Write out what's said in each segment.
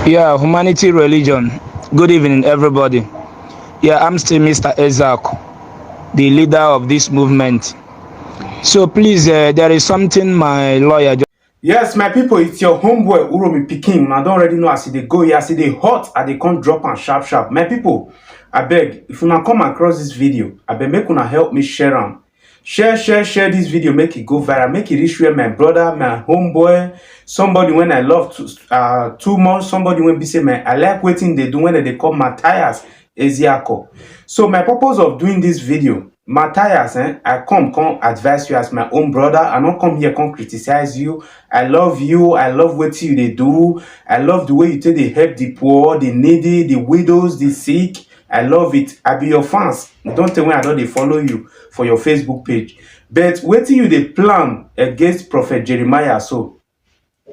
Yeah, humanity, religion. Good evening, everybody. Yeah, I'm still Mr. Ezak, the leader of this movement. So please, there is something my lawyer just. Yes, my people, it's your homeboy Uromi Pikin. I don't already know as they go here, as they hot, as they can't drop and sharp sharp. My people, I beg, if you not come across this video, I beg make una help me share them. Share this video, make it go viral, make it reach where my brother, my homeboy, somebody when I love too much, somebody when be say man, I like waiting they do when they call Matthias Ezeako. So my purpose of doing this video, Matthias, I come advise you as my own brother. I don't come here come criticize you. I love you. I love what you they do. I love the way you take they help the poor, the needy, the widows, the sick. I love it. I be your fans. Don't tell me I don't they follow you for your Facebook page. But what you they plan against Prophet Jeremiah, so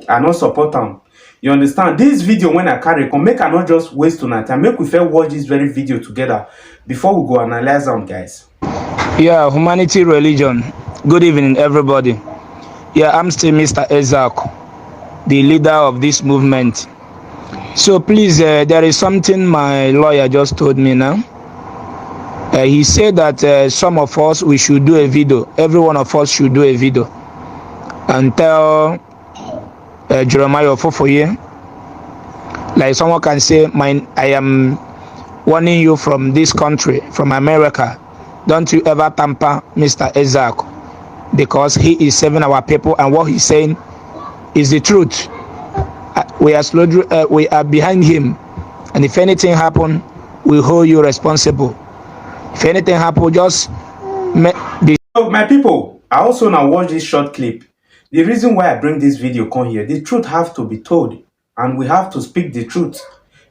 I not support them. You understand? This video when I carry come, make I not just waste tonight time. Make we fair watch this very video together before we go analyze them, guys. Yeah, humanity, religion. Good evening, everybody. Yeah, I'm still Mr. Ezak, the leader of this movement. So please, there is something my lawyer just told me now. He said that some of us, we should do a video. Every one of us should do a video and tell Jeremiah Ofofoye, like someone can say, I am warning you from this country, from America. Don't you ever tamper Mr. Ezak, because he is saving our people and what he's saying is the truth. We are behind him, and if anything happen, we hold you responsible. If anything happen, just So my people, I also now watch this short clip. The reason why I bring this video come here, the truth have to be told, and we have to speak the truth.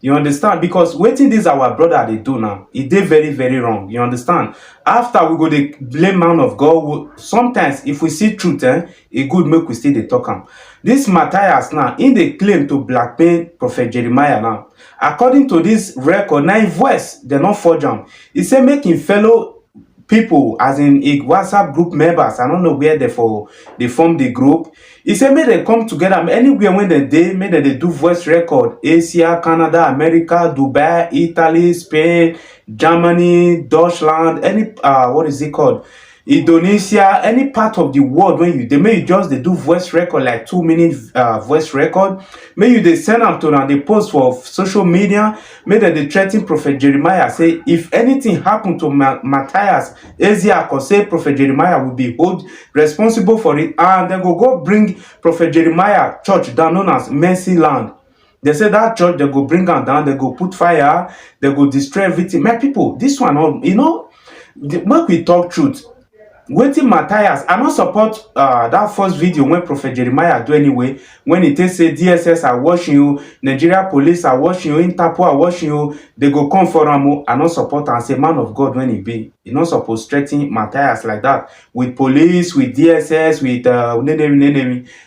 You understand? Because waiting this our brother they do now, it did very, very wrong. You understand? After we go the blame man of God, sometimes if we see truth, it good make we still the talk am. This Matthias now, in the claim to blackmail Prophet Jeremiah now, according to this record, now voice, they not forge am. He say making fellow people, as in a WhatsApp group members, I don't know where they form the group. He said may they come together anywhere when they do voice record. Asia, Canada, America, Dubai, Italy, Spain, Germany, Deutschland, any what is it called? Indonesia, any part of the world when they do voice record like 2 minute voice record. May you they send them to them, they post for social media. May they threaten Prophet Jeremiah. Say if anything happened to Matthias Ezeako, say Prophet Jeremiah will be held responsible for it, and they go bring Prophet Jeremiah church down known as Mercy Land. They say that church they go bring them down, they go put fire, they go destroy everything. My people, this one, you know, when we talk truth. Waiting Matthias, I don't support that first video when Prophet Jeremiah do anyway. When it say DSS are watching you, Nigeria police are watching you, Interpol are watching you, they go come for him. I don't support and say man of God when he be. You're not supposed to threaten Matthias like that with police, with DSS, with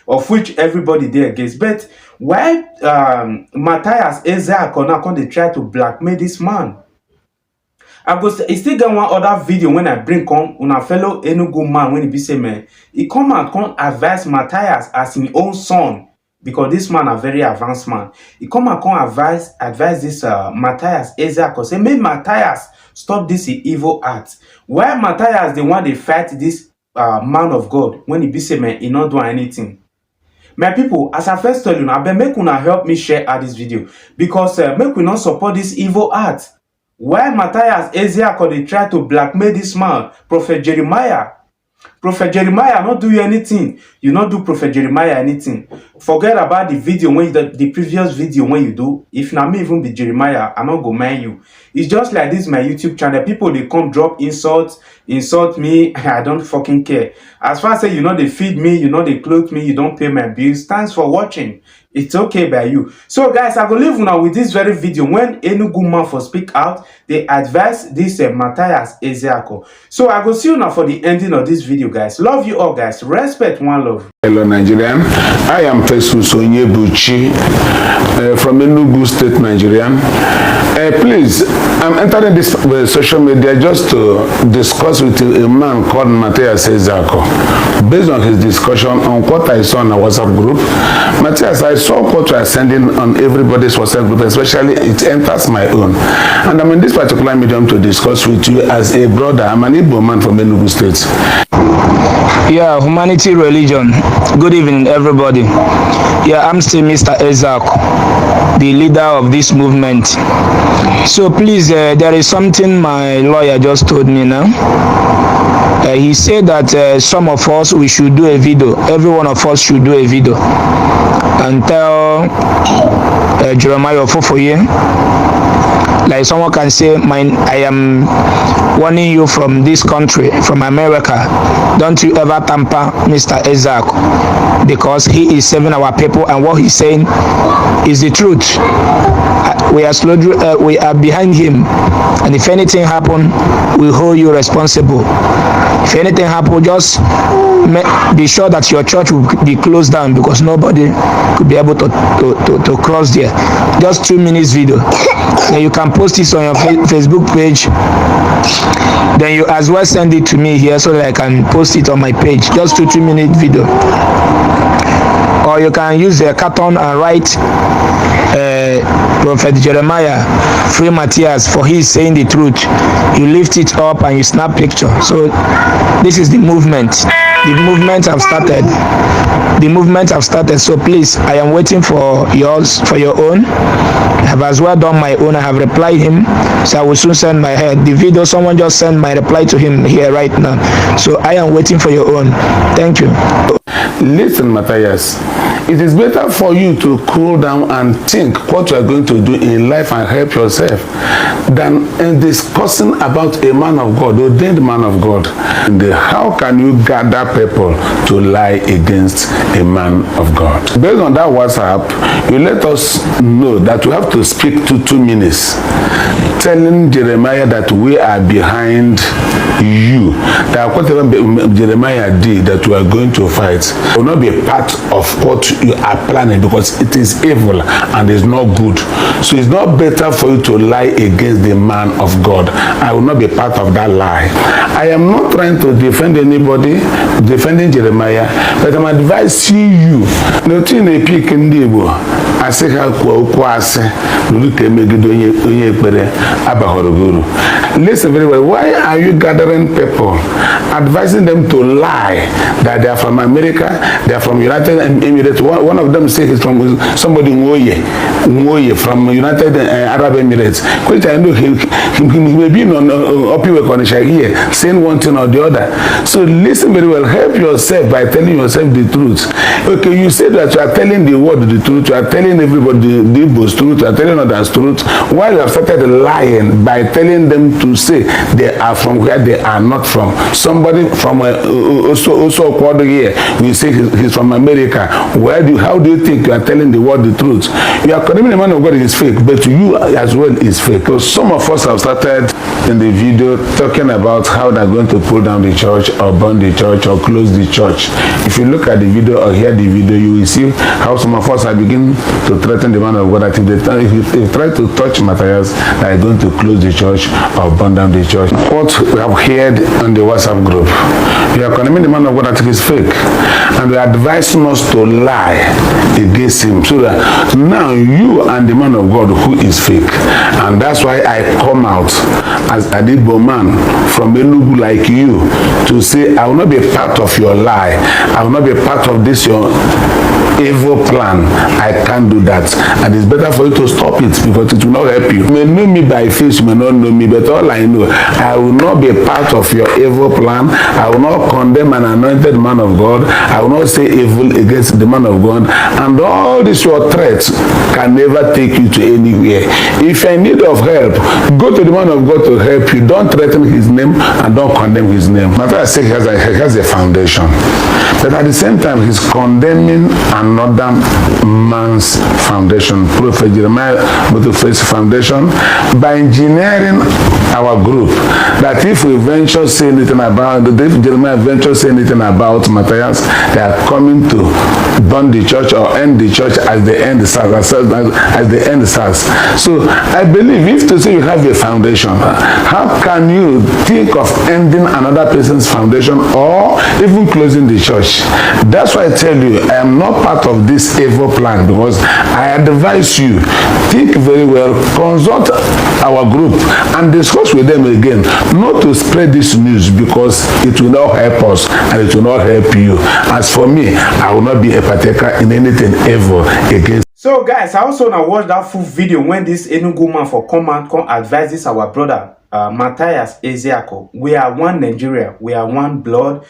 of which everybody there against. But why Matthias Ezeako now come they try to blackmail this man? I still get one other video when I bring come on a fellow Enugu man when he be say man, he come and come advise Matthias as his own son, because this man a very advanced man. He come and come advise this Matthias Ezeako, say make Matthias stop this evil act. Why Matthias the one they fight this man of God when he be say man he not do anything? My people, as I first tell you, I beg make una help me share this video, because make we not support this evil act. Why Matthias Ezeako they try to blackmail this man, Prophet Jeremiah? Prophet Jeremiah not do you anything. You not do Prophet Jeremiah anything. Forget about the video when the previous video when you do. If not me even be Jeremiah, I not go mind you. It's just like this my YouTube channel. People they come drop insult me. I don't fucking care. As far as say you know they feed me, you know they clothe me, you don't pay my bills. Thanks for watching. It's okay by you. So guys, I go leave now with this very video. When Enugu man for speak out, they advise this Matthias Ezeako. So I go see you now for the ending of this video, guys. Love you all, guys. Respect, one love. Hello Nigerian, I am Festus Onyebuchi from Enugu State, Nigerian. Please, I'm entering this social media just to discuss with a man called Matthias Ezeako. Based on his discussion on what I saw in a WhatsApp group, Matthias saw what you are sending on everybody's WhatsApp group, especially it enters my own. And I'm in this particular medium to discuss with you as a brother. I'm an Igbo man from Enugu State. Yeah, humanity religion. Good evening, everybody. Yeah, I'm still Mr. Isaac, the leader of this movement. So please, there is something my lawyer just told me now. He said that some of us, we should do a video. Every one of us should do a video and tell Jeremiah Ofofoye, like someone can say, I am warning you from this country, from America, don't you ever tamper Mr. Isaac, because he is saving our people and what he's saying is the truth. We are behind him, and if anything happen, we hold you responsible. If anything happen, just be sure that your church will be closed down, because nobody could be able to cross there. Just 2 minutes video. Then you can post this on your Facebook page. Then you as well send it to me here so that I can post it on my page. Just 2-minute video. Or you can use a carton and write Prophet Jeremiah Free Matthias, for he is saying the truth. You lift it up and you snap picture. So this is the movement. The movement have started. The movement have started. So please, I am waiting for yours, for your own. I have as well done my own. I have replied him, so I will soon send my head. The video, someone just sent my reply to him here right now. So I am waiting for your own. Thank you. Listen, Matthias, it is better for you to cool down and think what you are going to do in life and help yourself than discussing about a man of God, ordained man of God. And how can you gather people to lie against a man of God? Based on that WhatsApp, you let us know that we have to speak to 2 minutes, telling Jeremiah that we are behind you, that whatever Jeremiah did, that we are going to fight, will not be a part of what you are planning, because it is evil and is not good. So it's not better for you to lie against the man of God. I will not be part of that lie. I am not trying to defend anybody, defending Jeremiah, but I'm advising you not to pick in the Igbo. I say how listen very well. Why are you gathering people, advising them to lie that they are from America, they are from United Emirates? One of them says he's from somebody Ngoye from United Arab Emirates. Which I know he may be on here saying one thing or the other. So listen very well. Help yourself by telling yourself the truth. Okay, you say that you are telling the world the truth, you are telling everybody the Igbo's truth, you are telling others truth, while you have started lying by telling them to say they are from where they are not from. Somebody from also quarter here, we say he's from America. How do you think you are telling the world the truth? You are condemning the man of God is fake, but you as well is fake. So some of us have started in the video talking about how they're going to pull down the church or burn the church or close the church. If you look at the video or hear the video, you will see how some of us are beginning to threaten the man of God. I think if they try to touch Matthias, they are going to close the church or burn down the church. What we have heard on the WhatsApp group, you are condemning the man of God that is fake, and we are advising us to lie against him, so that now you and the man of God who is fake. And that's why I come out as a Igbo man from Enugu like you to say I will not be a part of your lie, I will not be a part of this your evil plan. I can't do that, and it's better for you to stop it, because it will not help you. You may know me by face, you may not know me, but all I know, I will not be a part of your evil plan. I will not condemn an anointed man of God. I will not say evil against the man of God, and all these your threats can never take you to anywhere. If you're in need of help, go to the man of God to help you. Don't threaten his name and don't condemn his name. Matter I say he has a foundation, but at the same time he's condemning another man's foundation, Prophet Jeremiah Butterface Foundation, by engineering our group, that if we venture say anything about, if Jeremiah venture say anything about Matthias, they are coming to burn the church or end the church as they end the SARS. As they end the SARS. So I believe if to say you have a foundation, how can you think of ending another person's foundation or even closing the church? That's why I tell you, I am not part of this evil plan, because I advise you, think very well, consult our group and discuss with them again, not to spread this news, because it will not help us and it will not help you. As for me, I will not be a partaker in anything evil against. So guys, I also now watch that full video when this Enugu man for command come advise this our brother Matthias Ezeaku. We are one Nigeria, we are one blood,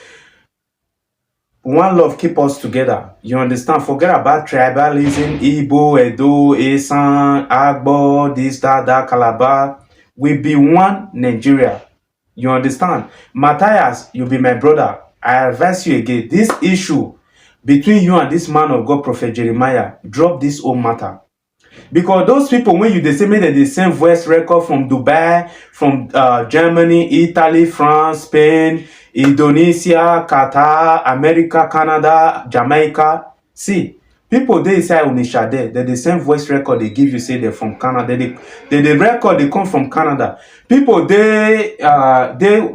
one love keep us together. You understand? Forget about tribalism, Igbo, Edo, Esan, Agbo, this, that, Calabar. We be one Nigeria. You understand? Matthias, you be my brother. I advise you again. This issue between you and this man of God, Prophet Jeremiah, drop this whole matter. Because those people, when you they say that they send voice record from Dubai, from Germany, Italy, France, Spain, Indonesia, Qatar, America, Canada, Jamaica. See, people they say Unisha there, that they send voice record they give you, say they're from Canada. They record they come from Canada. People they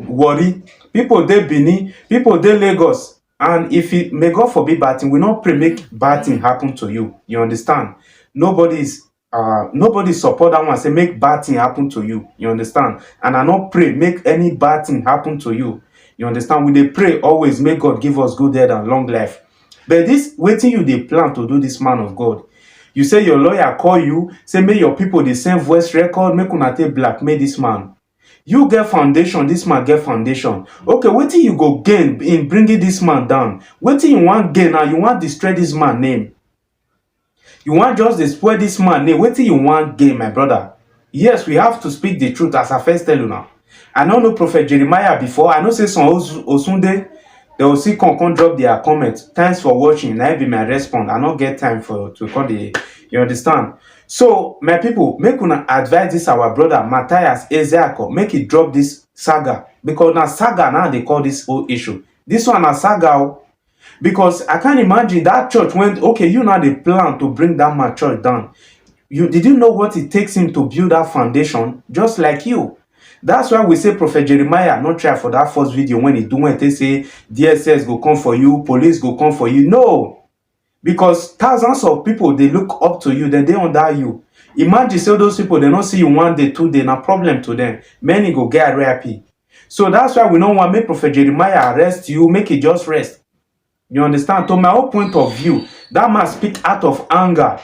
worry. People they Benin. People they Lagos. And if it may God forbid bad thing, we not pray make bad thing happen to you. You understand? Nobody support that one say make bad thing happen to you. You understand? And I not pray make any bad thing happen to you. You understand? We they pray always make God give us good health and long life. But this waiting you they plan to do this man of God. You say your lawyer call you, say make your people the same voice record, make una take blackmail this man. You get foundation, this man get foundation. Okay, what do you go gain in bringing this man down? What do you want gain now? You want destroy this man name. You want just destroy this man name. What do you want gain, my brother? Yes, we have to speak the truth as I first tell you now. I don't know Prophet Jeremiah before. I know say some Osunde, they will see come drop their comments. Thanks for watching. That be my response. I don't get time to call the. You understand? So my people, make una advise this our brother Matthias Ezeaku, make it drop this saga, because now saga now they call this whole issue. This one a saga, because I can't imagine that church went okay. You know the plan to bring that my church down. Did you know what it takes him to build that foundation? Just like you. That's why we say Prophet Jeremiah not try for that first video when he do when they say DSS go come for you, police go come for you. No. Because thousands of people, they look up to you, then they under you. Imagine say those people, they don't see you 1 day, 2 days, no problem to them. Many go get happy. So that's why we don't want to make Prophet Jeremiah arrest you, make it just rest. You understand? To my own point of view, that man speak out of anger.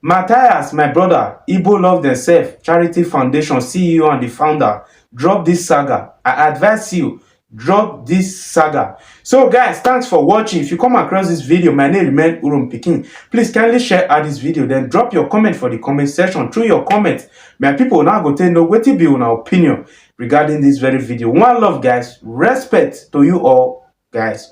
Matthias, my brother, Igbo Love Themselves, Charity Foundation, CEO and the founder, drop this saga. I advise you, drop this saga. So guys, thanks for watching. If you come across this video, my name remain Urum Pikin. Please kindly share out this video, then drop your comment for the comment section. Through your comments, my people now go tell know what will be your opinion regarding this very video. One love, guys. Respect to you all, guys.